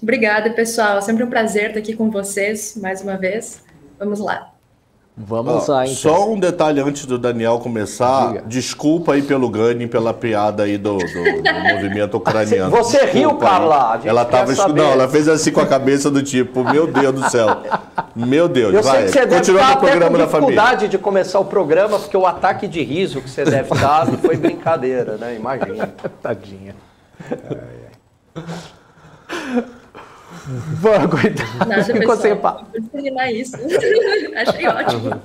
Obrigada, pessoal. Sempre um prazer estar aqui com vocês, mais uma vez. Vamos lá. Vamos lá, então. Só um detalhe antes do Daniel começar. Diga. Desculpa aí pelo Gani, pela piada aí do movimento ucraniano. Você Desculpa riu, Carla? aí. Ela fez assim com a cabeça do tipo, meu Deus do céu. Meu Deus, Eu vai. sei que você deve Continuando estar o programa até da com família. dificuldade de começar o programa, porque o ataque de riso que você deve dar não foi brincadeira, né? Imagina. Tadinha. Vamos, coitado. Nada, Ficou sem pessoal. Vou terminar isso. Achei ótimo.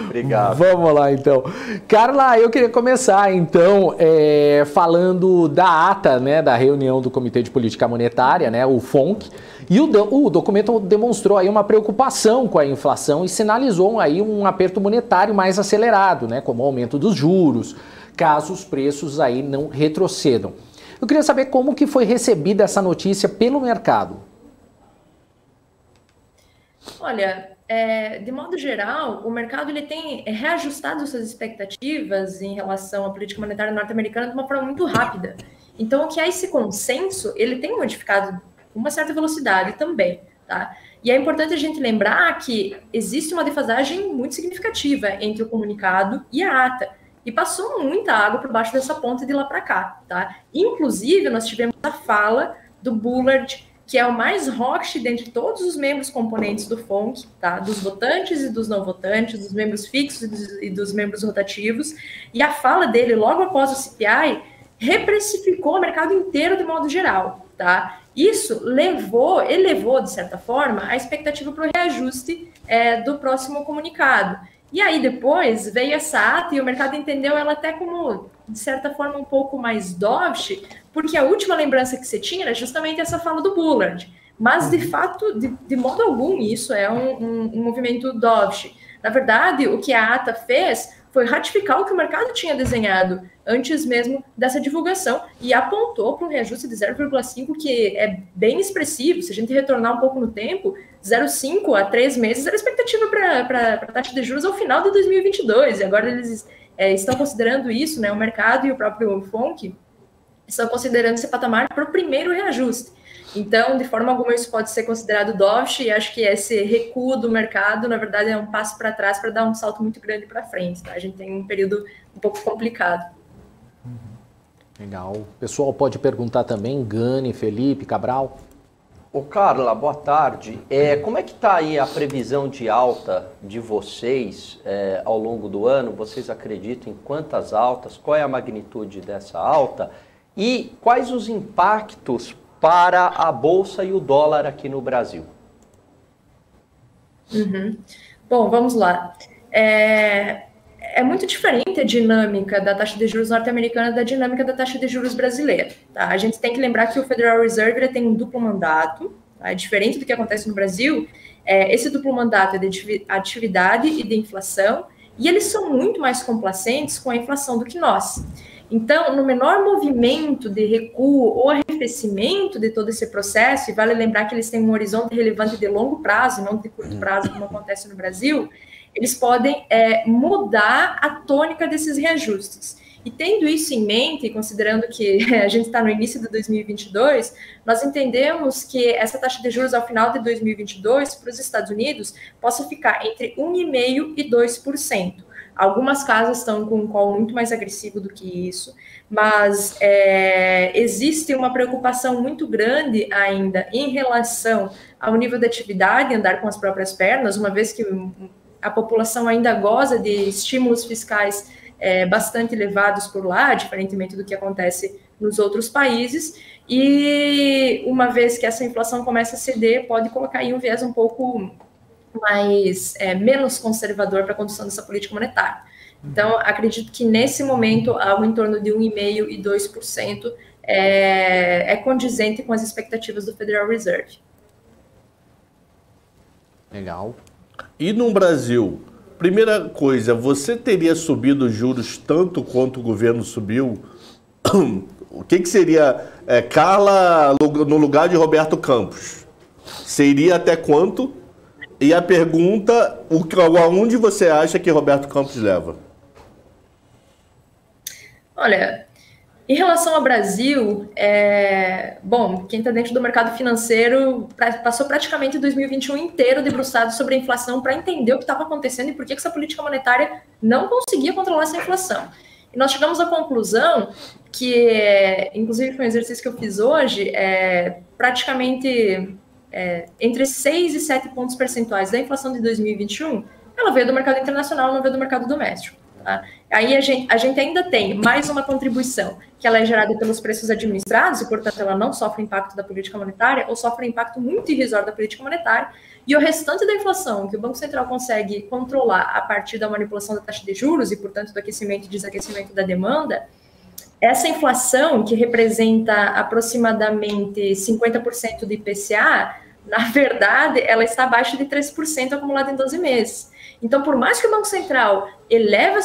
Obrigado. Vamos lá, então. Carla, eu queria começar, então, falando da ata, né, da reunião do Comitê de Política Monetária, né, o FONC, e o documento demonstrou aí uma preocupação com a inflação e sinalizou aí um aperto monetário mais acelerado, né, como o aumento dos juros, caso os preços aí não retrocedam. Eu queria saber como que foi recebida essa notícia pelo mercado. Olha, de modo geral, o mercado ele tem reajustado suas expectativas em relação à política monetária norte-americana de uma forma muito rápida. Então, o que é esse consenso, ele tem modificado com uma certa velocidade também, tá? E é importante a gente lembrar que existe uma defasagem muito significativa entre o comunicado e a ata. E passou muita água por baixo dessa ponte de lá para cá, tá? Inclusive, nós tivemos a fala do Bullard, que é o mais hawkish dentre todos os membros componentes do FONC, tá? Dos votantes e dos não votantes, dos membros fixos e dos membros rotativos. E a fala dele, logo após o CPI, reprecificou o mercado inteiro de modo geral, tá? Isso elevou, de certa forma, a expectativa para o reajuste do próximo comunicado. E aí depois veio essa ata e o mercado entendeu ela até como, de certa forma, um pouco mais dovish, porque a última lembrança que você tinha era justamente essa fala do Bullard. Mas, de fato, de modo algum, isso é um movimento dovish. Na verdade, o que a ata fez foi ratificar o que o mercado tinha desenhado antes mesmo dessa divulgação e apontou para um reajuste de 0,5, que é bem expressivo. Se a gente retornar um pouco no tempo, 0,5 a 3 meses era a expectativa para a taxa de juros ao final de 2022, e agora eles estão considerando isso, né, o mercado e o próprio FONC estão considerando esse patamar para o primeiro reajuste. Então, de forma alguma, isso pode ser considerado dovish, e acho que esse recuo do mercado, na verdade, é um passo para trás para dar um salto muito grande para frente. Tá? A gente tem um período um pouco complicado. Legal. O pessoal pode perguntar também, Gani, Felipe, Cabral. Ô Carla, boa tarde. Como é que está aí a previsão de alta de vocês ao longo do ano? Vocês acreditam em quantas altas? Qual é a magnitude dessa alta? E quais os impactos para a Bolsa e o dólar aqui no Brasil? Bom, vamos lá. É muito diferente a dinâmica da taxa de juros norte-americana da dinâmica da taxa de juros brasileira. Tá? A gente tem que lembrar que o Federal Reserve tem um duplo mandato, tá? É diferente do que acontece no Brasil. Esse duplo mandato é de atividade e de inflação, e eles são muito mais complacentes com a inflação do que nós. Então, no menor movimento de recuo ou arrefecimento de todo esse processo, e vale lembrar que eles têm um horizonte relevante de longo prazo, não de curto prazo, como acontece no Brasil, eles podem mudar a tônica desses reajustes. E tendo isso em mente, considerando que a gente está no início de 2022, nós entendemos que essa taxa de juros ao final de 2022 para os Estados Unidos possa ficar entre 1,5% e 2%. Algumas casas estão com um call muito mais agressivo do que isso, mas existe uma preocupação muito grande ainda em relação ao nível de atividade, andar com as próprias pernas, uma vez que a população ainda goza de estímulos fiscais bastante elevados por lá, diferentemente do que acontece nos outros países, e uma vez que essa inflação começa a ceder, pode colocar aí um viés um pouco mais menos conservador para a condução dessa política monetária. Então, acredito que nesse momento, algo em torno de 1,5% e 2% é condizente com as expectativas do Federal Reserve. Legal. E no Brasil, primeira coisa, você teria subido os juros tanto quanto o governo subiu? O que seria Carla no lugar de Roberto Campos? Seria até quanto? E a pergunta, aonde você acha que Roberto Campos leva? Olha, Em relação ao Brasil, bom, quem está dentro do mercado financeiro passou praticamente 2021 inteiro debruçado sobre a inflação para entender o que estava acontecendo e por que essa política monetária não conseguia controlar essa inflação. E nós chegamos à conclusão que, inclusive foi um exercício que eu fiz hoje, praticamente entre 6 e 7 pontos percentuais da inflação de 2021, ela veio do mercado internacional, não veio do mercado doméstico. Tá? Aí a gente ainda tem mais uma contribuição, que ela é gerada pelos preços administrados, e, portanto, ela não sofre impacto da política monetária, ou sofre impacto muito irrisório da política monetária, e o restante da inflação, que o Banco Central consegue controlar a partir da manipulação da taxa de juros, e, portanto, do aquecimento e desaquecimento da demanda, essa inflação, que representa aproximadamente 50% do IPCA, na verdade, ela está abaixo de 3% acumulado em 12 meses. Então, por mais que o Banco Central eleve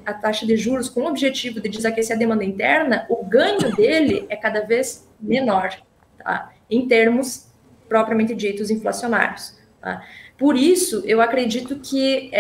a taxa de juros com o objetivo de desaquecer a demanda interna, o ganho dele é cada vez menor, tá? Em termos propriamente ditos inflacionários. Tá? Por isso, eu acredito que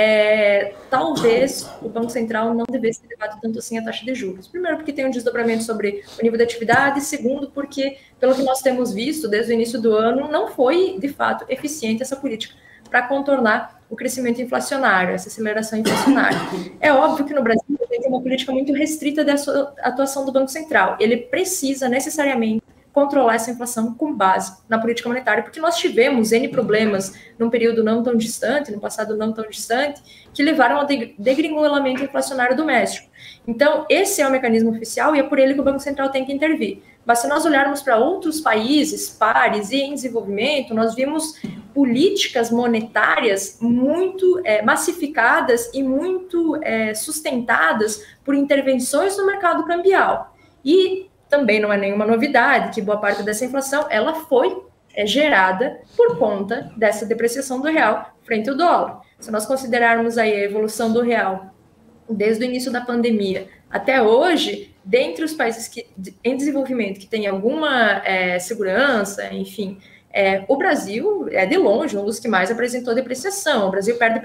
talvez o Banco Central não devesse ter elevado tanto assim a taxa de juros. Primeiro, porque tem um desdobramento sobre o nível de atividade. Segundo, porque, pelo que nós temos visto desde o início do ano, não foi, de fato, eficiente essa política para contornar o crescimento inflacionário, essa aceleração inflacionária. É óbvio que no Brasil tem uma política muito restrita dessa atuação do Banco Central. Ele precisa necessariamente controlar essa inflação com base na política monetária, porque nós tivemos N problemas num período não tão distante, no passado não tão distante, que levaram ao degringolamento inflacionário doméstico. Então, esse é o mecanismo oficial e é por ele que o Banco Central tem que intervir. Mas se nós olharmos para outros países, pares e em desenvolvimento, nós vimos políticas monetárias muito massificadas e muito sustentadas por intervenções no mercado cambial. E também não é nenhuma novidade que boa parte dessa inflação ela foi gerada por conta dessa depreciação do real frente ao dólar. Se nós considerarmos aí a evolução do real desde o início da pandemia até hoje, dentre os países em desenvolvimento que têm alguma segurança, enfim, o Brasil é de longe um dos que mais apresentou depreciação. O Brasil perde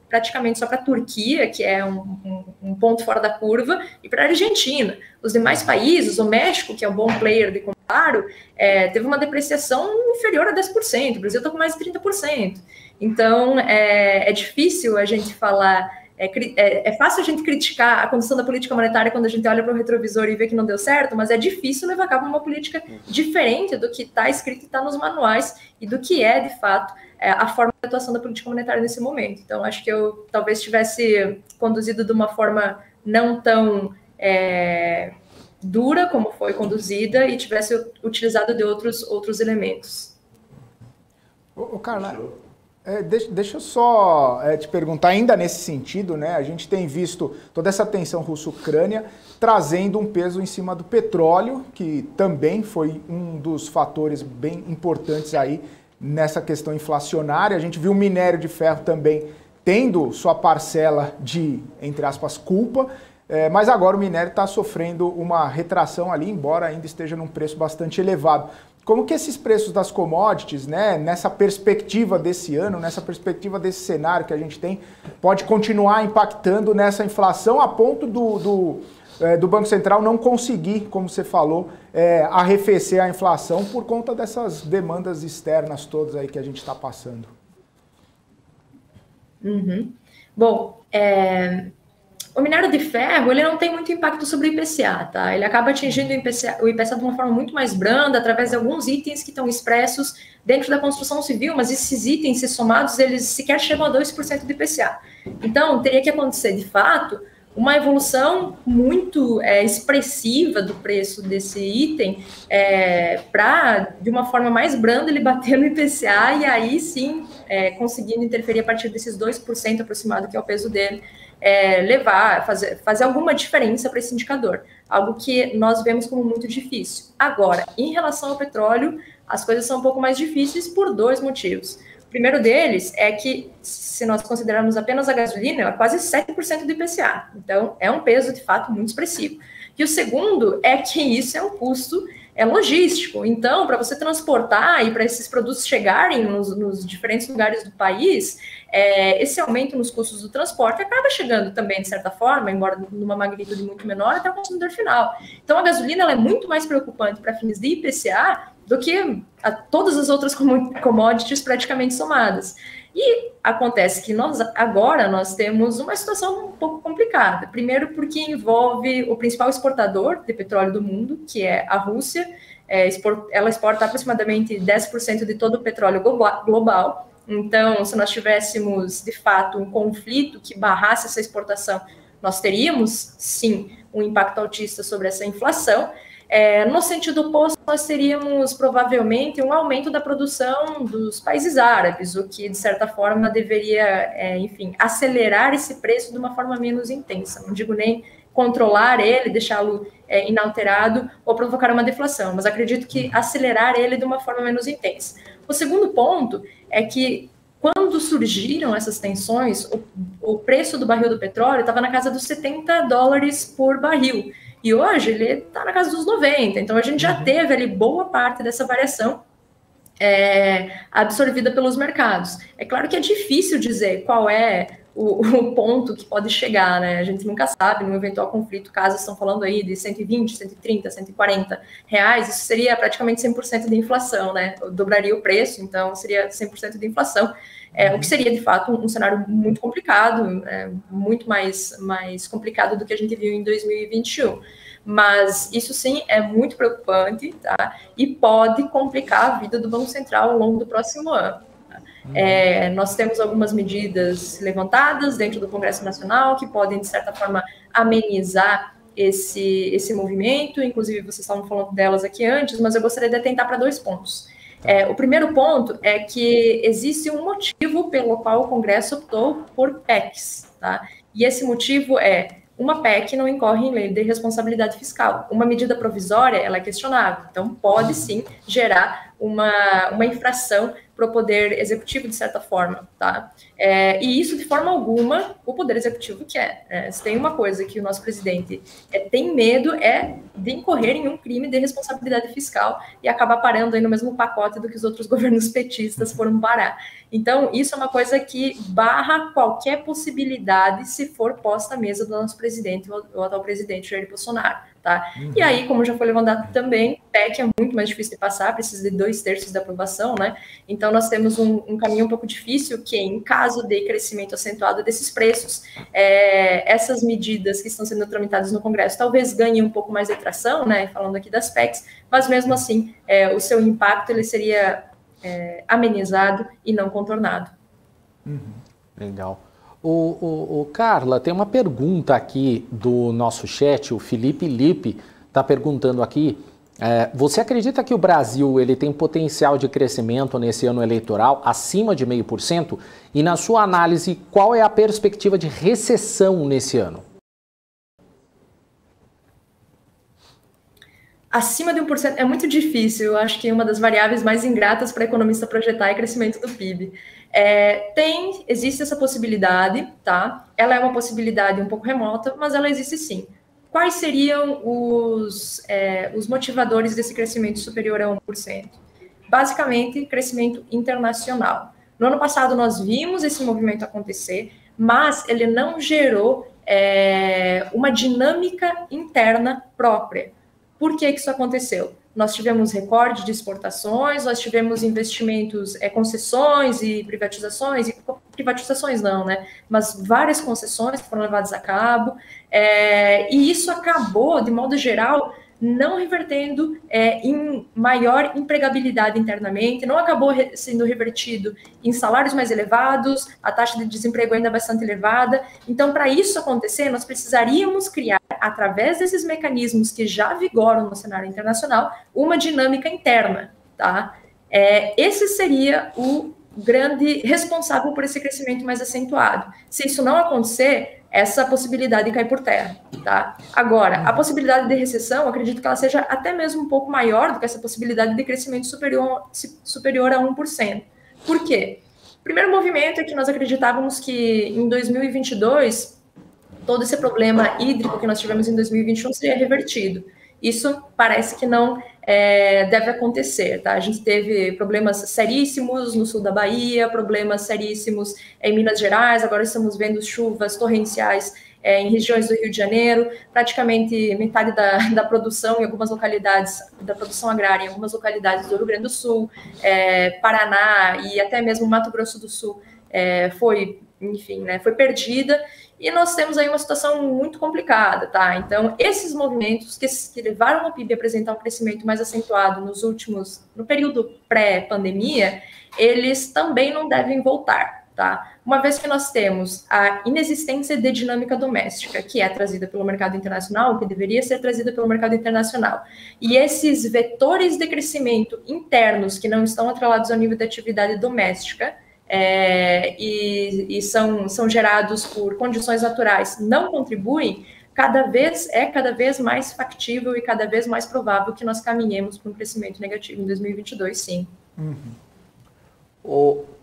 praticamente só para a Turquia, que é um ponto fora da curva, e para a Argentina. Os demais países, o México, que é um bom player de comparo, teve uma depreciação inferior a 10%. O Brasil está com mais de 30%. Então, é difícil a gente falar... É fácil a gente criticar a condução da política monetária quando a gente olha para o retrovisor e vê que não deu certo, mas é difícil levar a cabo uma política diferente do que está escrito e está nos manuais e do que é, de fato, a forma de atuação da política monetária nesse momento. Então, acho que eu talvez tivesse conduzido de uma forma não tão dura como foi conduzida e tivesse utilizado de outros elementos. Ô Carla... deixa eu só te perguntar, ainda nesse sentido, né? A gente tem visto toda essa tensão russo-ucrânia trazendo um peso em cima do petróleo, que também foi um dos fatores bem importantes aí nessa questão inflacionária. A gente viu o minério de ferro também tendo sua parcela de, entre aspas, culpa, mas agora o minério está sofrendo uma retração ali, embora ainda esteja num preço bastante elevado. Como que esses preços das commodities, né, nessa perspectiva desse ano, nessa perspectiva desse cenário que a gente tem, pode continuar impactando nessa inflação a ponto do Banco Central não conseguir, como você falou, arrefecer a inflação por conta dessas demandas externas todas aí que a gente está passando? Uhum. Bom, o minério de ferro, ele não tem muito impacto sobre o IPCA, tá? Ele acaba atingindo o IPCA de uma forma muito mais branda, através de alguns itens que estão expressos dentro da construção civil, mas esses itens, se somados, eles sequer chegam a 2% do IPCA. Então, teria que acontecer, de fato, uma evolução muito expressiva do preço desse item para, de uma forma mais branda, ele bater no IPCA e aí sim, conseguindo interferir a partir desses 2% aproximado, que é o peso dele, fazer alguma diferença para esse indicador, algo que nós vemos como muito difícil. Agora, em relação ao petróleo, as coisas são um pouco mais difíceis por dois motivos. O primeiro deles é que, se nós considerarmos apenas a gasolina, ela é quase 7% do IPCA, então é um peso, de fato, muito expressivo. E o segundo é que isso é um custo é logístico. Então, para você transportar e para esses produtos chegarem nos diferentes lugares do país, esse aumento nos custos do transporte acaba chegando também, de certa forma, embora numa magnitude muito menor, até o consumidor final. Então, a gasolina ela é muito mais preocupante para fins de IPCA do que todas as outras commodities praticamente somadas. E acontece que agora nós temos uma situação um pouco complicada. Primeiro porque envolve o principal exportador de petróleo do mundo, que é a Rússia. Ela exporta aproximadamente 10% de todo o petróleo global. Então, se nós tivéssemos, de fato, um conflito que barrasse essa exportação, nós teríamos, sim, um impacto altista sobre essa inflação. No sentido oposto, nós teríamos provavelmente um aumento da produção dos países árabes, o que, de certa forma, deveria, enfim, acelerar esse preço de uma forma menos intensa. Não digo nem controlar ele, deixá-lo inalterado ou provocar uma deflação, mas acredito que acelerar ele de uma forma menos intensa. O segundo ponto é que, quando surgiram essas tensões, o preço do barril do petróleo estava na casa dos $70 por barril. E hoje ele está na casa dos 90. Então, a gente já teve ali boa parte dessa variação absorvida pelos mercados. É claro que é difícil dizer qual é o ponto que pode chegar, né? A gente nunca sabe, num eventual conflito, caso estão falando aí de 120, 130, 140 reais, isso seria praticamente 100% de inflação, né? Dobraria o preço, então seria 100% de inflação. O que seria, de fato, um cenário muito complicado, muito mais complicado do que a gente viu em 2021. Mas isso, sim, é muito preocupante, tá? E pode complicar a vida do Banco Central ao longo do próximo ano. Nós temos algumas medidas levantadas dentro do Congresso Nacional que podem, de certa forma, amenizar esse movimento. Inclusive, vocês estavam falando delas aqui antes, mas eu gostaria de atentar para 2 pontos. O primeiro ponto é que existe um motivo pelo qual o Congresso optou por PECs, tá? E esse motivo uma PEC não incorre em lei de responsabilidade fiscal. Uma medida provisória, ela é questionável. Então, pode, sim, gerar uma infração para o Poder Executivo, de certa forma, tá? E isso, de forma alguma, o Poder Executivo quer. Se tem uma coisa que o nosso presidente tem medo, de incorrer em um crime de responsabilidade fiscal e acabar parando aí no mesmo pacote do que os outros governos petistas foram parar. Então, isso é uma coisa que barra qualquer possibilidade se for posta à mesa do nosso presidente, o atual presidente Jair Bolsonaro, tá? E aí, como já foi levantado também, PEC é muito mais difícil de passar, precisa de 2/3 da aprovação, né? Então, nós temos um caminho um pouco difícil, que em caso de crescimento acentuado desses preços, essas medidas que estão sendo tramitadas no Congresso talvez ganhem um pouco mais de tração, né? Falando aqui das PECs, mas mesmo assim, o seu impacto ele seria amenizado e não contornado. Legal. Carla, tem uma pergunta aqui do nosso chat, o Felipe Lipe está perguntando aqui, você acredita que o Brasil ele tem potencial de crescimento nesse ano eleitoral acima de 0,5%? E na sua análise, qual é a perspectiva de recessão nesse ano? Acima de 1% é muito difícil. Eu acho que uma das variáveis mais ingratas para economista projetar é o crescimento do PIB. Existe essa possibilidade, tá? Ela é uma possibilidade um pouco remota, mas ela existe sim. Quais seriam os motivadores desse crescimento superior a 1%? Basicamente, crescimento internacional. No ano passado, nós vimos esse movimento acontecer, mas ele não gerou uma dinâmica interna própria. Por que isso aconteceu? Nós tivemos recorde de exportações, nós tivemos investimentos, concessões e privatizações não, né? Mas várias concessões que foram levadas a cabo, e isso acabou, de modo geral, não revertendo em maior empregabilidade internamente, não acabou sendo revertido em salários mais elevados, a taxa de desemprego ainda é bastante elevada. Então, para isso acontecer, nós precisaríamos criar, através desses mecanismos que já vigoram no cenário internacional, uma dinâmica interna, tá? Esse seria o grande responsável por esse crescimento mais acentuado. Se isso não acontecer, essa possibilidade cai por terra, tá? Agora, a possibilidade de recessão, acredito que ela seja até mesmo um pouco maior do que essa possibilidade de crescimento superior a 1%. Por quê? O primeiro movimento é que nós acreditávamos que em 2022, todo esse problema hídrico que nós tivemos em 2021 seria revertido. Isso parece que não deve acontecer, tá? A gente teve problemas seríssimos no sul da Bahia, problemas seríssimos em Minas Gerais, agora estamos vendo chuvas torrenciais em regiões do Rio de Janeiro, praticamente metade da produção em algumas localidades, da produção agrária em algumas localidades do Rio Grande do Sul, Paraná e até mesmo Mato Grosso do Sul foi perdida, e nós temos aí uma situação muito complicada, tá? Então, esses movimentos que levaram o PIB a apresentar um crescimento mais acentuado no período pré-pandemia, eles também não devem voltar, tá? Uma vez que nós temos a inexistência de dinâmica doméstica, que é trazida pelo mercado internacional, que deveria ser trazida pelo mercado internacional, e esses vetores de crescimento internos que não estão atrelados ao nível de atividade doméstica, e são gerados por condições naturais, não contribuem, cada vez mais factível e cada vez mais provável que nós caminhemos para um crescimento negativo em 2022, sim.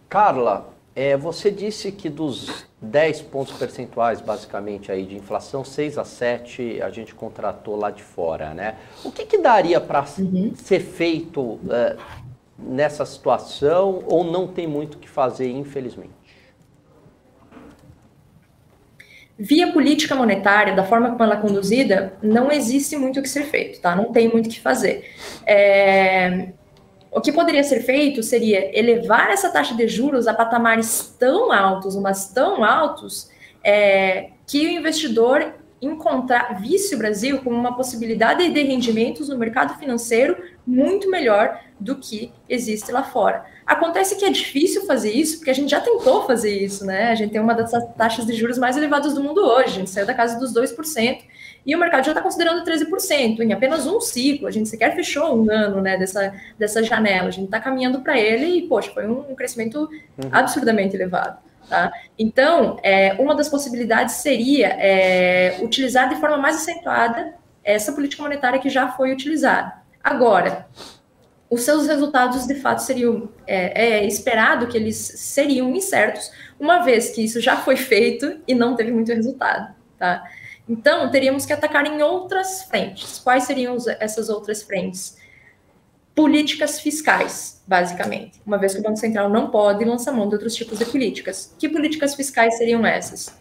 Carla, você disse que dos 10 pontos percentuais, basicamente, aí de inflação, 6 a 7 a gente contratou lá de fora, né? O que daria para ser feito nessa situação, ou não tem muito o que fazer, infelizmente? Via política monetária, da forma como ela é conduzida, não existe muito o que ser feito, tá? Não tem muito o que fazer. O que poderia ser feito seria elevar essa taxa de juros a patamares tão altos, mas tão altos, que o investidor visse o Brasil como uma possibilidade de rendimentos no mercado financeiro muito melhor do que existe lá fora. Acontece que é difícil fazer isso, porque a gente já tentou fazer isso, né? A gente tem uma das taxas de juros mais elevadas do mundo hoje, a gente saiu da casa dos 2%, e o mercado já está considerando 13%, em apenas um ciclo, a gente sequer fechou um ano, né, dessa janela, a gente está caminhando para ele e, poxa, foi um crescimento absurdamente elevado. Tá? Então, uma das possibilidades seria utilizar de forma mais acentuada essa política monetária que já foi utilizada. Agora, os seus resultados, de fato, seriam esperado que eles seriam incertos, uma vez que isso já foi feito e não teve muito resultado. Tá? Então, teríamos que atacar em outras frentes. Quais seriam essas outras frentes? Políticas fiscais, basicamente, uma vez que o Banco Central não pode lançar mão de outros tipos de políticas. Que políticas fiscais seriam essas?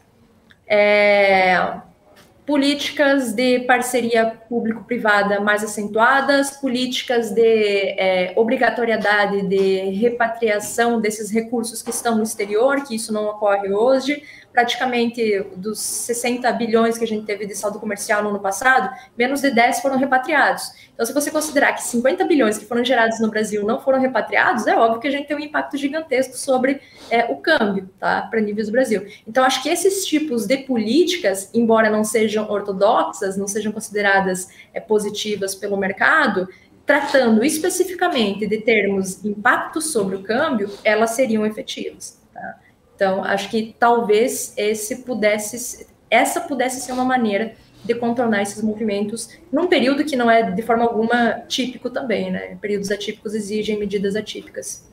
Políticas de parceria público-privada mais acentuadas, políticas de obrigatoriedade de repatriação desses recursos que estão no exterior, que isso não ocorre hoje. Praticamente dos 60 bilhões que a gente teve de saldo comercial no ano passado, menos de 10 foram repatriados. Então, se você considerar que 50 bilhões que foram gerados no Brasil não foram repatriados, é óbvio que a gente tem um impacto gigantesco sobre o câmbio, tá, para níveis do Brasil. Então, acho que esses tipos de políticas, embora não sejam ortodoxas, não sejam consideradas positivas pelo mercado, tratando especificamente de termos impacto sobre o câmbio, elas seriam efetivas, tá? Então, acho que talvez essa pudesse ser uma maneira de contornar esses movimentos num período que não é de forma alguma típico também, né? Períodos atípicos exigem medidas atípicas.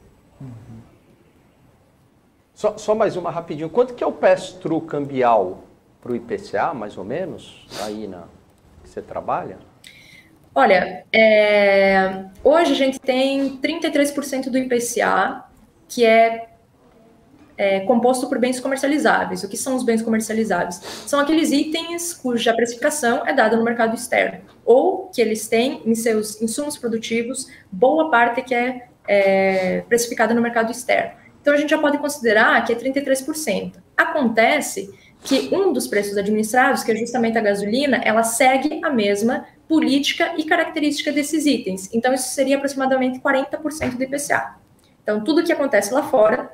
Só mais uma rapidinho. Quanto que é o pass-through cambial para o IPCA, mais ou menos, aí que você trabalha? Olha, hoje a gente tem 33% do IPCA, que é composto por bens comercializáveis. O que são os bens comercializáveis? São aqueles itens cuja precificação é dada no mercado externo, ou que eles têm em seus insumos produtivos boa parte que é precificada no mercado externo. Então, a gente já pode considerar que é 33%. Acontece que um dos preços administrados, que é justamente a gasolina, ela segue a mesma política e característica desses itens. Então, isso seria aproximadamente 40% do IPCA. Então, tudo que acontece lá fora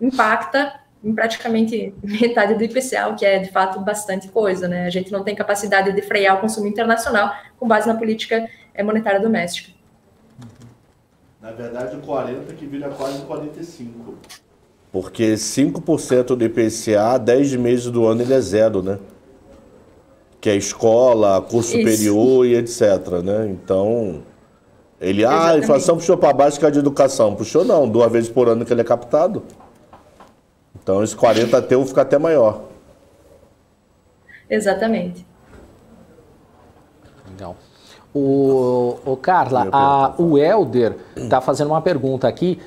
impacta em praticamente metade do IPCA, o que é, de fato, bastante coisa, né? A gente não tem capacidade de frear o consumo internacional com base na política monetária doméstica. Na verdade, o 40 que vira quase 45. Porque 5% do IPCA, 10 meses do ano, ele é zero, né? Que é escola, curso superior e etc, né? Então, a inflação puxou para baixo que a de educação. Puxou não, 2 vezes por ano que ele é captado. Então, esse 40 teu fica até maior. Exatamente. Legal. Carla, o Helder está fazendo uma pergunta aqui.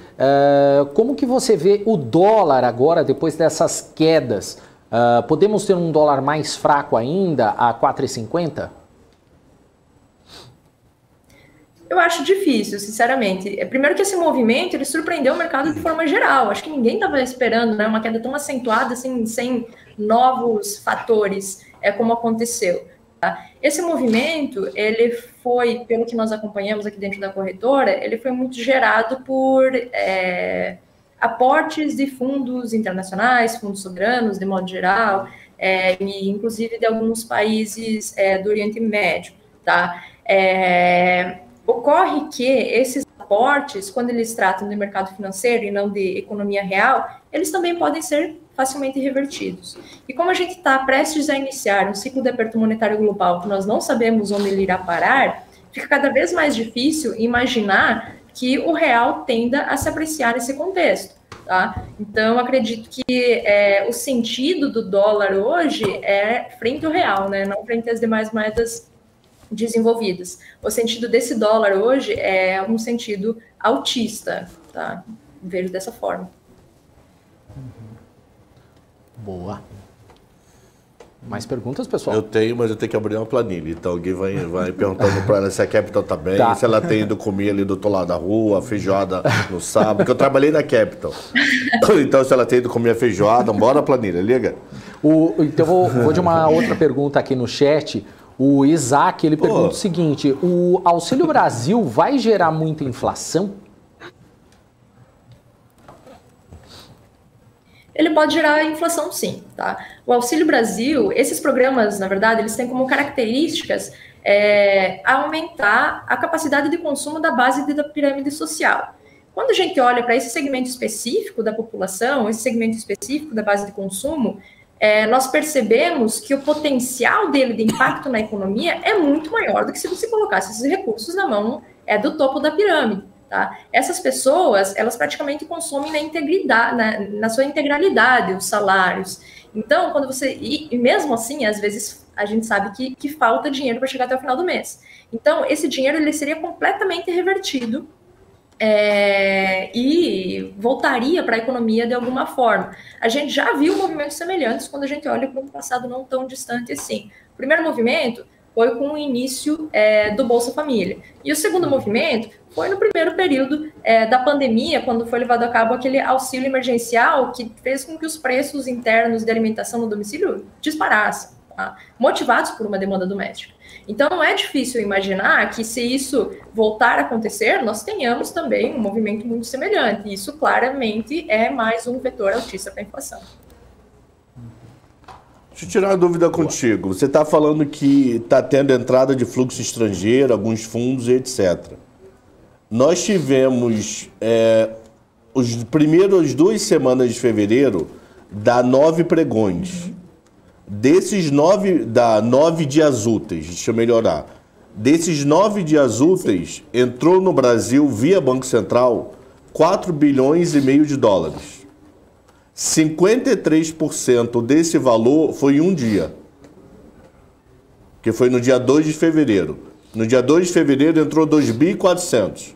Como que você vê o dólar agora, depois dessas quedas? Podemos ter um dólar mais fraco ainda, a 4,50? Eu acho difícil, sinceramente. Primeiro que esse movimento, ele surpreendeu o mercado de forma geral. Acho que ninguém estava esperando, né, uma queda tão acentuada, assim, sem novos fatores, como aconteceu. Tá? Esse movimento, ele foi, pelo que nós acompanhamos aqui dentro da corretora, ele foi muito gerado por aportes de fundos internacionais, fundos soberanos, de modo geral, e inclusive de alguns países do Oriente Médio, tá? Ocorre que esses aportes, quando eles tratam de mercado financeiro e não de economia real, eles também podem ser facilmente revertidos. E como a gente está prestes a iniciar um ciclo de aperto monetário global que nós não sabemos onde ele irá parar, fica cada vez mais difícil imaginar que o real tenda a se apreciar nesse contexto. Tá? Então, acredito que o sentido do dólar hoje é frente ao real, né? Não frente às demais moedas desenvolvidas. O sentido desse dólar hoje é um sentido altista, tá? Vejo dessa forma. Boa. Mais perguntas, pessoal? Eu tenho, mas eu tenho que abrir uma planilha. Então alguém vai perguntando para ela se a Capital tá bem, se ela tem ido comer ali do outro lado da rua, feijoada no sábado, porque eu trabalhei na Capital. Então se ela tem ido comer a feijoada, bora a planilha, liga. Então vou de uma outra pergunta aqui no chat. O Isaac, ele pergunta o seguinte: o Auxílio Brasil vai gerar muita inflação? Ele pode gerar inflação, sim, tá? O Auxílio Brasil, esses programas, na verdade, eles têm como características aumentar a capacidade de consumo da base da pirâmide social. Quando a gente olha para esse segmento específico da população, esse segmento específico da base de consumo, nós percebemos que o potencial dele de impacto na economia é muito maior do que se você colocasse esses recursos na mão do topo da pirâmide. Tá? Essas pessoas, elas praticamente consomem na sua integralidade os salários. Então, quando você... E mesmo assim, às vezes, a gente sabe que falta dinheiro para chegar até o final do mês. Então, esse dinheiro ele seria completamente revertido e voltaria para a economia de alguma forma. A gente já viu movimentos semelhantes quando a gente olha para um passado não tão distante assim. O primeiro movimento foi com o início do Bolsa Família. E o segundo movimento foi no primeiro período da pandemia, quando foi levado a cabo aquele auxílio emergencial que fez com que os preços internos de alimentação no domicílio disparassem, tá? Motivados por uma demanda doméstica. Então, não é difícil imaginar que, se isso voltar a acontecer, nós tenhamos também um movimento muito semelhante. Isso, claramente, é mais um vetor altista para a inflação. Deixa eu tirar uma dúvida contigo. Você está falando que está tendo entrada de fluxo estrangeiro, alguns fundos e etc. Nós tivemos as primeiras 2 semanas de fevereiro dá 9 pregões. Desses 9 dias úteis, deixa eu melhorar. Desses 9 dias úteis, entrou no Brasil, via Banco Central, 4 bilhões e meio de dólares. 53% desse valor foi em um dia, que foi no dia 2 de fevereiro. No dia 2 de fevereiro entrou 2.400.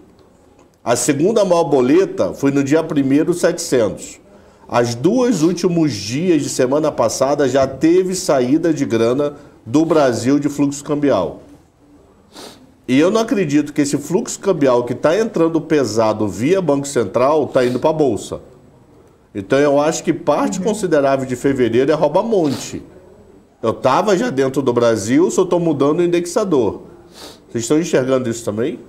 A segunda maior boleta foi no dia 1º, 700. As 2 últimos dias de semana passada já teve saída de grana do Brasil de fluxo cambial. E eu não acredito que esse fluxo cambial que está entrando pesado via Banco Central está indo para a Bolsa. Então eu acho que parte considerável de fevereiro é rouba-monte. Eu estava já dentro do Brasil, só estou mudando o indexador. Vocês estão enxergando isso também?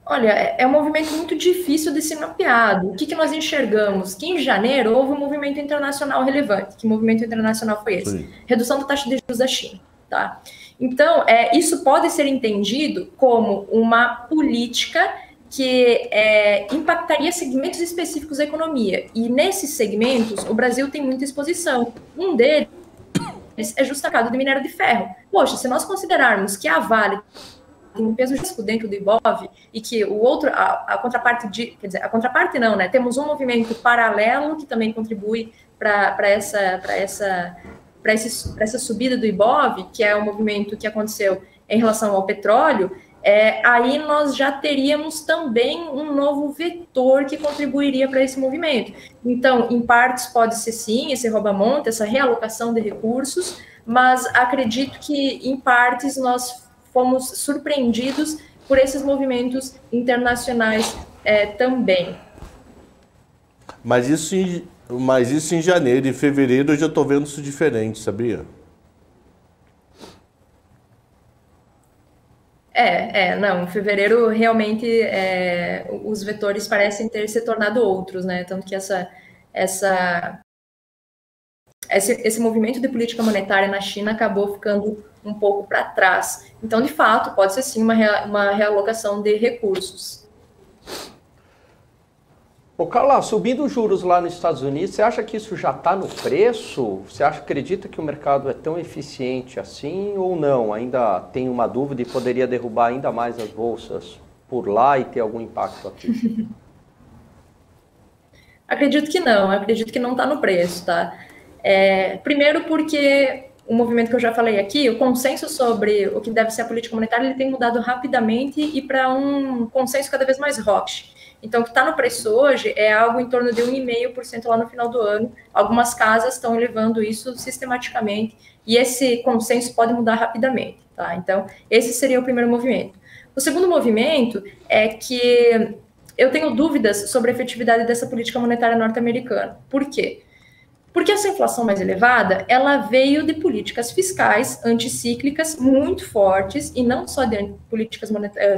Olha, é um movimento muito difícil de ser mapeado. O que nós enxergamos? Que em janeiro houve um movimento internacional relevante. Que movimento internacional foi esse? Sim. Redução da taxa de juros da China. Tá? Então, isso pode ser entendido como uma política que impactaria segmentos específicos da economia. E nesses segmentos, o Brasil tem muita exposição. Um deles é justamente o mercado de minério de ferro. Poxa, se nós considerarmos que a Vale tem um peso risco dentro do IBOV e que o outro, a contraparte quer dizer, a contraparte não, né? Temos um movimento paralelo que também contribui para essa subida do IBOV, que é um movimento que aconteceu em relação ao petróleo, aí nós já teríamos também um novo vetor que contribuiria para esse movimento. Então, em partes pode ser sim, esse rouba-monte, essa realocação de recursos, mas acredito que em partes nós fomos surpreendidos por esses movimentos internacionais também. Mas isso em janeiro, em fevereiro eu já estou vendo isso diferente, sabia? Não, em fevereiro realmente os vetores parecem ter se tornado outros, né? Tanto que esse movimento de política monetária na China acabou ficando um pouco para trás. Então, de fato, pode ser sim uma realocação de recursos. Ô, Carla, subindo os juros lá nos Estados Unidos, você acha que isso já está no preço? Você acredita que o mercado é tão eficiente assim ou não? Ainda tem uma dúvida e poderia derrubar ainda mais as bolsas por lá e ter algum impacto aqui? Acredito que não está no preço, tá? Primeiro porque o movimento que eu já falei aqui, o consenso sobre o que deve ser a política monetária, ele tem mudado rapidamente e para um consenso cada vez mais hawkish. Então, o que está no preço hoje é algo em torno de 1,5% lá no final do ano. Algumas casas estão elevando isso sistematicamente e esse consenso pode mudar rapidamente, tá? Então, esse seria o primeiro movimento. O segundo movimento é que eu tenho dúvidas sobre a efetividade dessa política monetária norte-americana. Por quê? Porque essa inflação mais elevada, ela veio de políticas fiscais anticíclicas muito fortes, e não só de políticas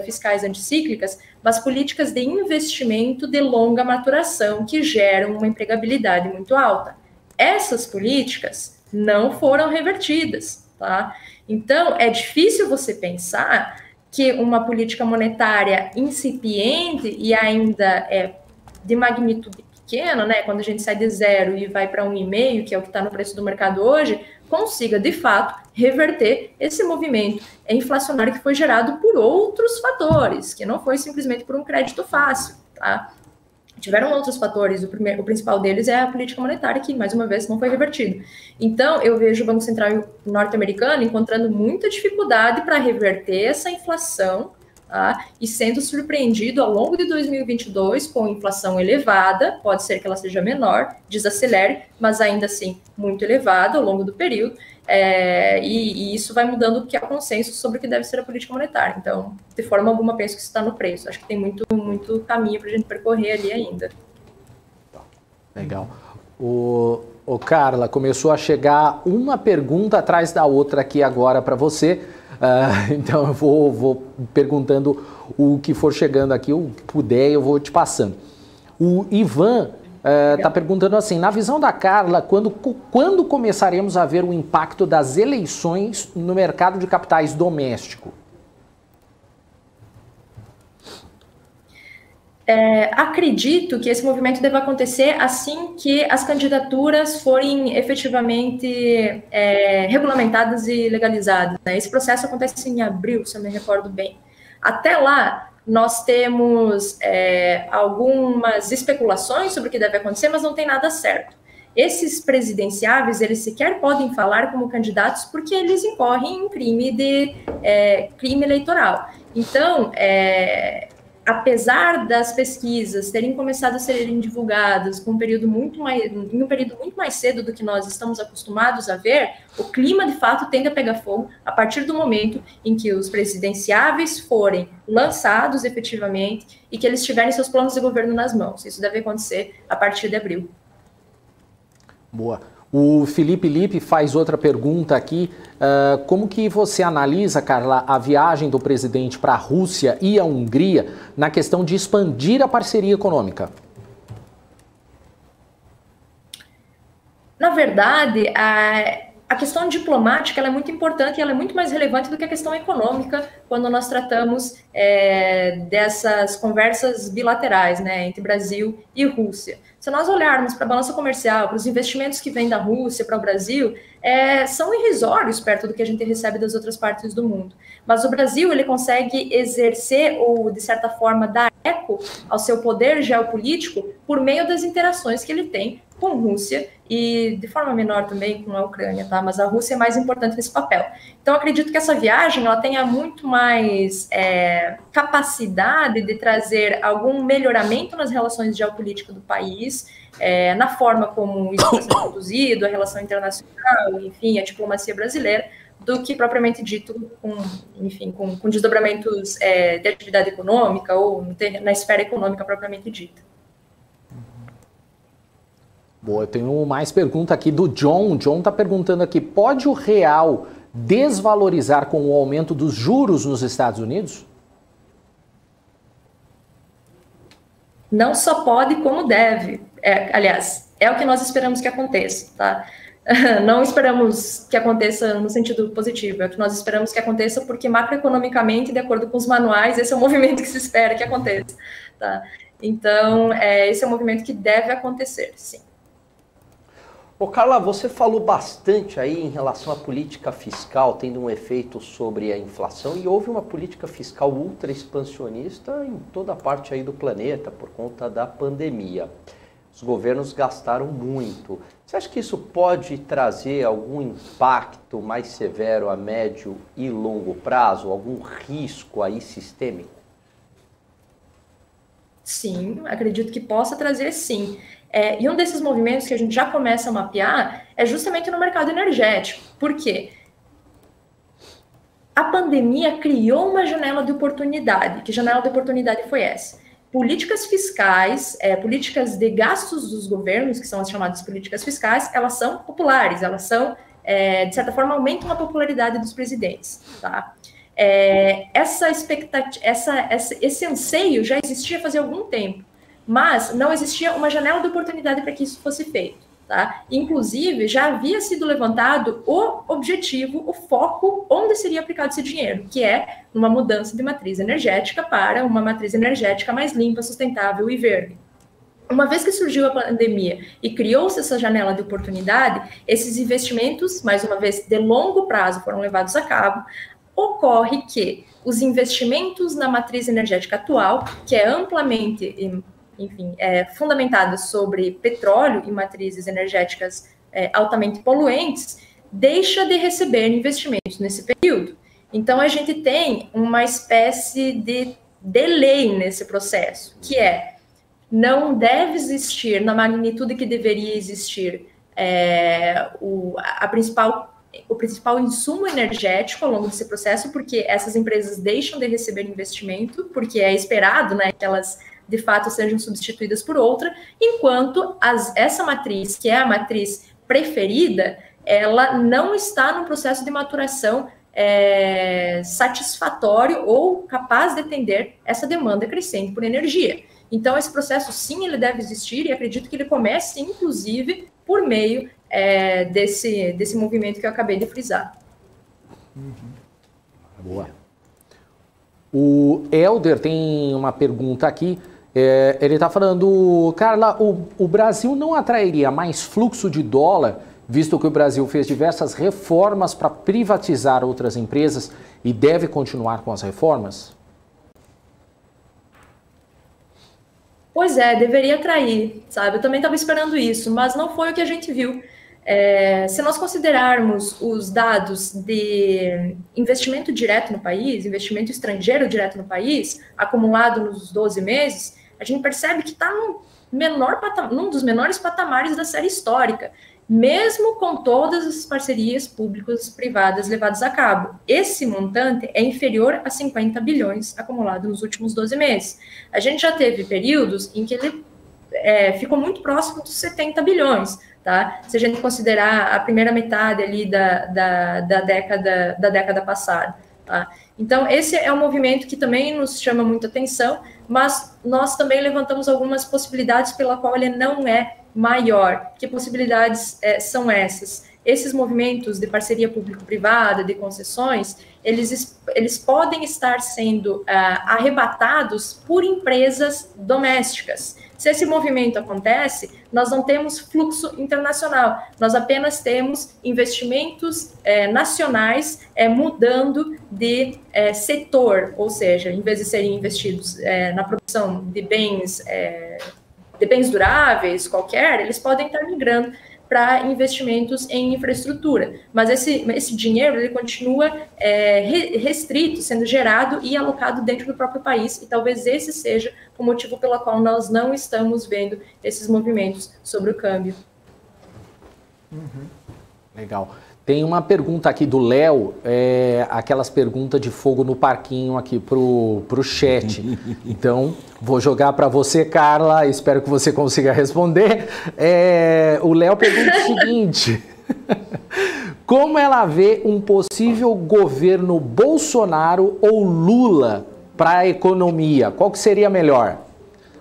fiscais anticíclicas, mas políticas de investimento de longa maturação que geram uma empregabilidade muito alta. Essas políticas não foram revertidas, tá? Então, é difícil você pensar que uma política monetária incipiente e ainda de magnitude pequena, né, quando a gente sai de 0 e vai para 1,5, que é o que está no preço do mercado hoje, consiga, de fato, reverter esse movimento inflacionário que foi gerado por outros fatores, que não foi simplesmente por um crédito fácil, tá? Tiveram outros fatores, o principal deles é a política monetária, que, mais uma vez, não foi revertido. Então, eu vejo o Banco Central norte-americano encontrando muita dificuldade para reverter essa inflação, tá? E sendo surpreendido ao longo de 2022 com inflação elevada, pode ser que ela seja menor, desacelere, mas ainda assim muito elevada ao longo do período, e isso vai mudando o que é o consenso sobre o que deve ser a política monetária. Então, de forma alguma, penso que isso está no preço. Acho que tem muito caminho para a gente percorrer ali ainda. Legal. O Carla, começou a chegar uma pergunta atrás da outra aqui agora para você. Então eu vou perguntando o que for chegando aqui, o que puder, eu vou te passando. O Ivan está perguntando assim: na visão da Carla, quando começaremos a ver o impacto das eleições no mercado de capitais doméstico? Acredito que esse movimento deva acontecer assim que as candidaturas forem efetivamente regulamentadas e legalizadas, né? Esse processo acontece em abril, se eu me recordo bem. Até lá, nós temos algumas especulações sobre o que deve acontecer, mas não tem nada certo. Esses presidenciáveis, eles sequer podem falar como candidatos porque eles incorrem em crime eleitoral. Então, apesar das pesquisas terem começado a serem divulgadas em um período muito mais cedo do que nós estamos acostumados a ver, o clima, de fato, tende a pegar fogo a partir do momento em que os presidenciáveis forem lançados efetivamente e que eles tiverem seus planos de governo nas mãos. Isso deve acontecer a partir de abril. Boa. O Felipe Lippe faz outra pergunta aqui. Como que você analisa, Carla, a viagem do presidente para a Rússia e a Hungria na questão de expandir a parceria econômica? Na verdade, a questão diplomática ela é muito importante e ela é muito mais relevante do que a questão econômica quando nós tratamos dessas conversas bilaterais, né, entre Brasil e Rússia. Se nós olharmos para a balança comercial, para os investimentos que vêm da Rússia para o Brasil, são irrisórios perto do que a gente recebe das outras partes do mundo. Mas o Brasil ele consegue exercer ou, de certa forma, dar eco eco ao seu poder geopolítico por meio das interações que ele tem com a Rússia e, de forma menor também, com a Ucrânia, tá? Mas a Rússia é mais importante nesse papel. Então, acredito que essa viagem ela tenha muito mais capacidade de trazer algum melhoramento nas relações geopolíticas do país, na forma como isso está sendo conduzido, a relação internacional, enfim, a diplomacia brasileira, do que propriamente dito com desdobramentos de atividade econômica ou na esfera econômica propriamente dita. Boa, eu tenho mais pergunta aqui do John. O John está perguntando aqui, pode o real desvalorizar com o aumento dos juros nos Estados Unidos? Não só pode, como deve. Aliás, é o que nós esperamos que aconteça, tá? Não esperamos que aconteça no sentido positivo, é o que nós esperamos que aconteça porque macroeconomicamente, de acordo com os manuais, esse é o movimento que se espera que aconteça, tá? Então, esse é um movimento que deve acontecer, sim. Ô Carla, você falou bastante aí em relação à política fiscal, tendo um efeito sobre a inflação, e houve uma política fiscal ultra expansionista em toda a parte aí do planeta por conta da pandemia. Os governos gastaram muito. Você acha que isso pode trazer algum impacto mais severo a médio e longo prazo, algum risco aí sistêmico? Sim, acredito que possa trazer sim. E um desses movimentos que a gente já começa a mapear é justamente no mercado energético. Por quê? A pandemia criou uma janela de oportunidade. Que janela de oportunidade foi essa? Políticas fiscais, políticas de gastos dos governos, que são as chamadas políticas fiscais, elas são populares, elas são, de certa forma, aumentam a popularidade dos presidentes, tá? Esse anseio já existia fazia algum tempo, mas não existia uma janela de oportunidade para que isso fosse feito, tá? Inclusive, já havia sido levantado o objetivo, o foco, onde seria aplicado esse dinheiro, que é uma mudança de matriz energética para uma matriz energética mais limpa, sustentável e verde. Uma vez que surgiu a pandemia e criou-se essa janela de oportunidade, esses investimentos, mais uma vez, de longo prazo foram levados a cabo. Ocorre que os investimentos na matriz energética atual, que é amplamente, fundamentada sobre petróleo e matrizes energéticas altamente poluentes, deixa de receber investimentos nesse período. Então, a gente tem uma espécie de delay nesse processo, que não deve existir na magnitude que deveria existir o principal insumo energético ao longo desse processo, porque essas empresas deixam de receber investimento, porque é esperado, né, que elas de fato sejam substituídas por outra, enquanto essa matriz, que é a matriz preferida, ela não está no processo de maturação satisfatório ou capaz de atender essa demanda crescente por energia. Então, esse processo, sim, ele deve existir, e acredito que ele comece, inclusive, por meio desse movimento que eu acabei de frisar. Boa. O Helder tem uma pergunta aqui. Ele está falando, Carla, o Brasil não atrairia mais fluxo de dólar, visto que o Brasil fez diversas reformas para privatizar outras empresas e deve continuar com as reformas? Pois é, deveria atrair, sabe? Eu também estava esperando isso, mas não foi o que a gente viu. Se nós considerarmos os dados de investimento direto no país, investimento estrangeiro direto no país, acumulado nos 12 meses, a gente percebe que está num dos menores patamares da série histórica, mesmo com todas as parcerias públicas privadas levadas a cabo. Esse montante é inferior a 50 bilhões acumulado nos últimos 12 meses. A gente já teve períodos em que ele ficou muito próximo dos 70 bilhões, tá? Se a gente considerar a primeira metade ali da década passada, tá? Então, esse é um movimento que também nos chama muita atenção, mas nós também levantamos algumas possibilidades pela qual ele não é maior. Que possibilidades são essas? Esses movimentos de parceria público-privada, de concessões, eles podem estar sendo arrebatados por empresas domésticas. Se esse movimento acontece, nós não temos fluxo internacional, nós apenas temos investimentos nacionais mudando de setor, ou seja, em vez de serem investidos na produção de bens duráveis, eles podem estar migrando para investimentos em infraestrutura. Mas esse dinheiro ele continua restrito, sendo gerado e alocado dentro do próprio país, e talvez esse seja o motivo pelo qual nós não estamos vendo esses movimentos sobre o câmbio. Legal. Tem uma pergunta aqui do Léo, aquelas perguntas de fogo no parquinho aqui pro chat. Então, vou jogar para você, Carla, espero que você consiga responder. O Léo pergunta o seguinte: como ela vê um possível governo Bolsonaro ou Lula para a economia? Qual que seria melhor?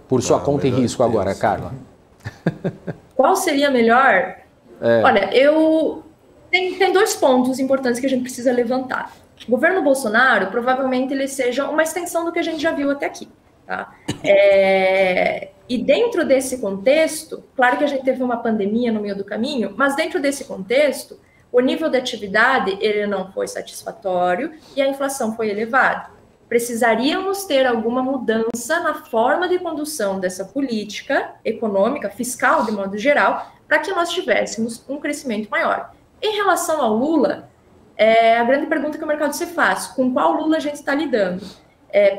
Por sua conta e risco agora, Carla. Qual seria melhor? Olha, Tem 2 pontos importantes que a gente precisa levantar. O governo Bolsonaro, provavelmente, ele seja uma extensão do que a gente já viu até aqui. Tá? E dentro desse contexto, claro que a gente teve uma pandemia no meio do caminho, mas dentro desse contexto, o nível de atividade ele não foi satisfatório e a inflação foi elevada. Precisaríamos ter alguma mudança na forma de condução dessa política econômica, fiscal, de modo geral, para que nós tivéssemos um crescimento maior. Em relação ao Lula, a grande pergunta que o mercado se faz: com qual Lula a gente está lidando?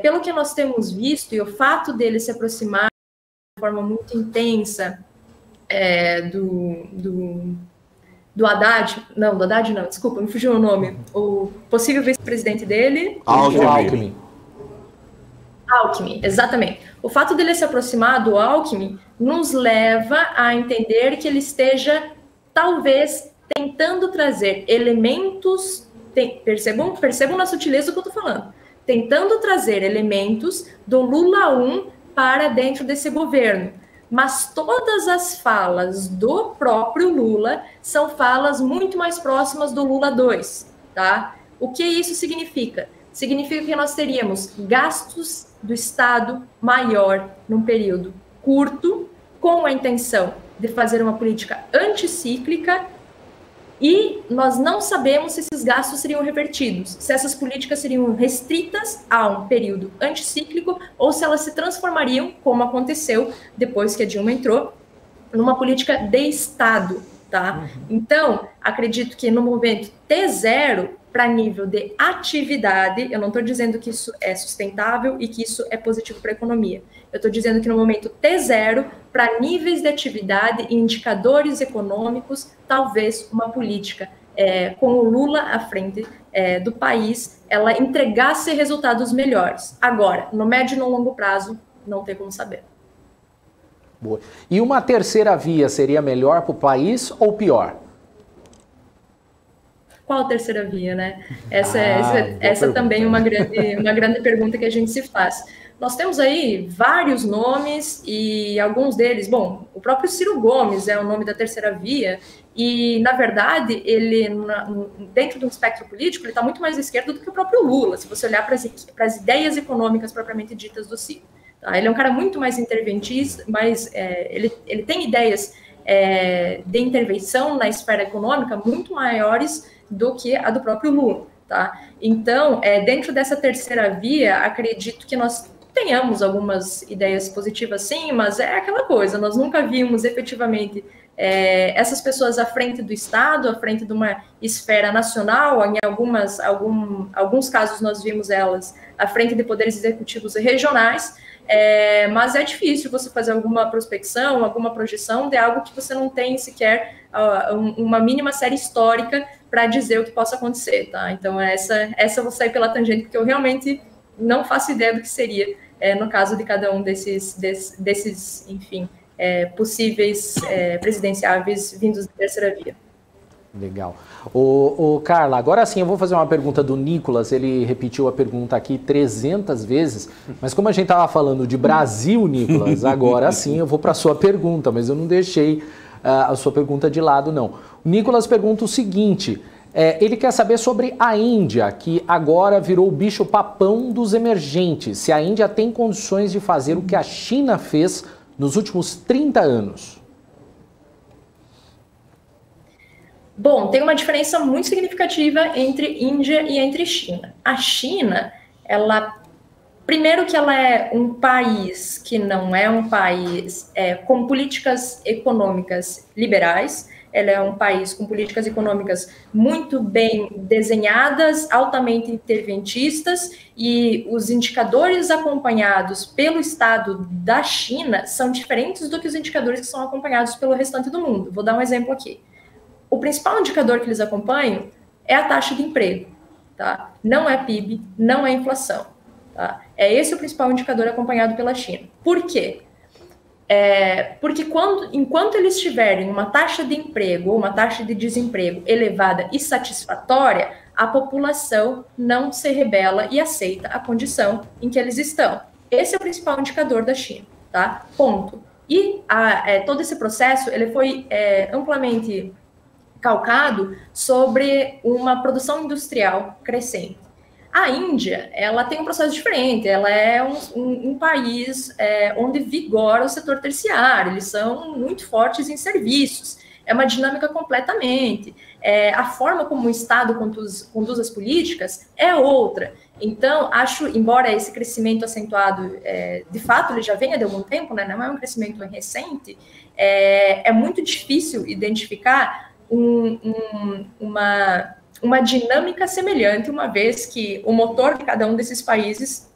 Pelo que nós temos visto, e o fato dele se aproximar de forma muito intensa do Haddad, do Haddad não, desculpa, me fugiu o nome, o possível vice-presidente dele... Alckmin, exatamente. O fato dele se aproximar do Alckmin nos leva a entender que ele esteja, talvez, tentando trazer elementos, percebam na sutileza do que eu estou falando, tentando trazer elementos do Lula 1 para dentro desse governo. Mas todas as falas do próprio Lula são falas muito mais próximas do Lula 2, tá? O que isso significa? Significa que nós teríamos gastos do Estado maior num período curto, com a intenção de fazer uma política anticíclica, e nós não sabemos se esses gastos seriam revertidos, se essas políticas seriam restritas a um período anticíclico ou se elas se transformariam, como aconteceu depois que a Dilma entrou, numa política de Estado, tá? Então, acredito que no momento T0, para nível de atividade, eu não estou dizendo que isso é sustentável e que isso é positivo para a economia. Eu estou dizendo que no momento T0, para níveis de atividade e indicadores econômicos, talvez uma política com o Lula à frente do país, ela entregasse resultados melhores. Agora, no médio e no longo prazo, não tem como saber. Boa. E uma terceira via seria melhor para o país ou pior? Qual a terceira via, né? Essa também é uma grande pergunta que a gente se faz. Nós temos aí vários nomes e alguns deles, bom, o próprio Ciro Gomes é o nome da terceira via e, na verdade, ele, dentro de um espectro político, ele está muito mais à esquerda do que o próprio Lula, se você olhar para as ideias econômicas propriamente ditas do Ciro. Tá? Ele é um cara muito mais interventista, mas ele tem ideias de intervenção na esfera econômica muito maiores do que a do próprio Lula. Tá? Então, dentro dessa terceira via, acredito que nós tenhamos algumas ideias positivas sim, mas é aquela coisa, nós nunca vimos efetivamente essas pessoas à frente do Estado, à frente de uma esfera nacional, em alguns casos nós vimos elas à frente de poderes executivos regionais, mas é difícil você fazer alguma prospecção, alguma projeção de algo que você não tem sequer uma mínima série histórica para dizer o que possa acontecer, tá? Então essa eu vou sair pela tangente, porque eu realmente não faço ideia do que seria no caso de cada um desses enfim, possíveis presidenciáveis vindos da terceira via. Legal. Ô, Carla, agora sim eu vou fazer uma pergunta do Nicolas, ele repetiu a pergunta aqui 300 vezes, mas como a gente estava falando de Brasil, Nicolas, agora sim eu vou para a sua pergunta, mas eu não deixei a sua pergunta de lado, não. O Nicolas pergunta o seguinte, ele quer saber sobre a Índia, que agora virou o bicho-papão dos emergentes, se a Índia tem condições de fazer o que a China fez nos últimos 30 anos. Bom, tem uma diferença muito significativa entre Índia e entre China. A China, primeiro que ela é um país que não é um país com políticas econômicas liberais, ela é um país com políticas econômicas muito bem desenhadas, altamente interventistas, e os indicadores acompanhados pelo Estado da China são diferentes do que os indicadores que são acompanhados pelo restante do mundo. Vou dar um exemplo aqui. O principal indicador que eles acompanham é a taxa de emprego, tá? Não é PIB, não é inflação, tá? É esse o principal indicador acompanhado pela China. Por quê? Porque enquanto eles tiverem uma taxa de emprego ou uma taxa de desemprego elevada e satisfatória, a população não se rebela e aceita a condição em que eles estão. Esse é o principal indicador da China, tá? Ponto. E todo esse processo ele foi amplamente calcado sobre uma produção industrial crescente. A Índia, ela tem um processo diferente, ela é um país onde vigora o setor terciário, eles são muito fortes em serviços, é uma dinâmica completamente, a forma como o Estado conduz as políticas é outra. Então, embora esse crescimento acentuado, de fato, ele já venha de algum tempo, né, não é um crescimento recente, é muito difícil identificar uma dinâmica semelhante, uma vez que o motor de cada um desses países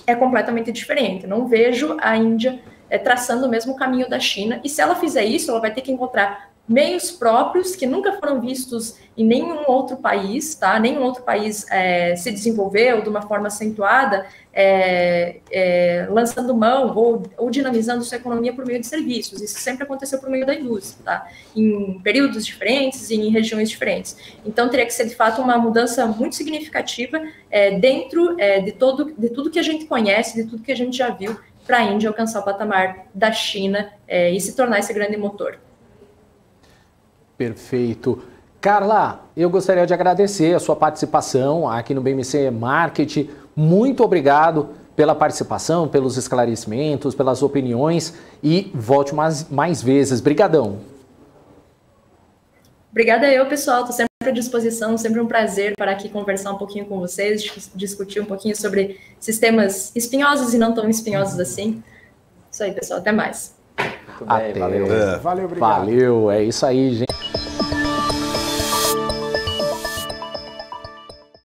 é completamente diferente. Não vejo a Índia traçando o mesmo caminho da China, e se ela fizer isso, ela vai ter que encontrar meios próprios que nunca foram vistos em nenhum outro país, tá? Nenhum outro país se desenvolveu de uma forma acentuada, lançando mão ou dinamizando sua economia por meio de serviços. Isso sempre aconteceu por meio da indústria, tá? Em períodos diferentes e em regiões diferentes. Então, teria que ser, de fato, uma mudança muito significativa dentro de tudo que a gente conhece, de tudo que a gente já viu, para a Índia alcançar o patamar da China e se tornar esse grande motor. Perfeito. Carla, eu gostaria de agradecer a sua participação aqui no BMC Market. Muito obrigado pela participação, pelos esclarecimentos, pelas opiniões e volte mais vezes. Brigadão. Obrigada eu, pessoal. Estou sempre à disposição, sempre um prazer para aqui conversar um pouquinho com vocês, discutir um pouquinho sobre sistemas espinhosos e não tão espinhosos assim. Isso aí, pessoal. Até mais. Muito bem, valeu. Valeu, obrigado. Valeu, é isso aí, gente.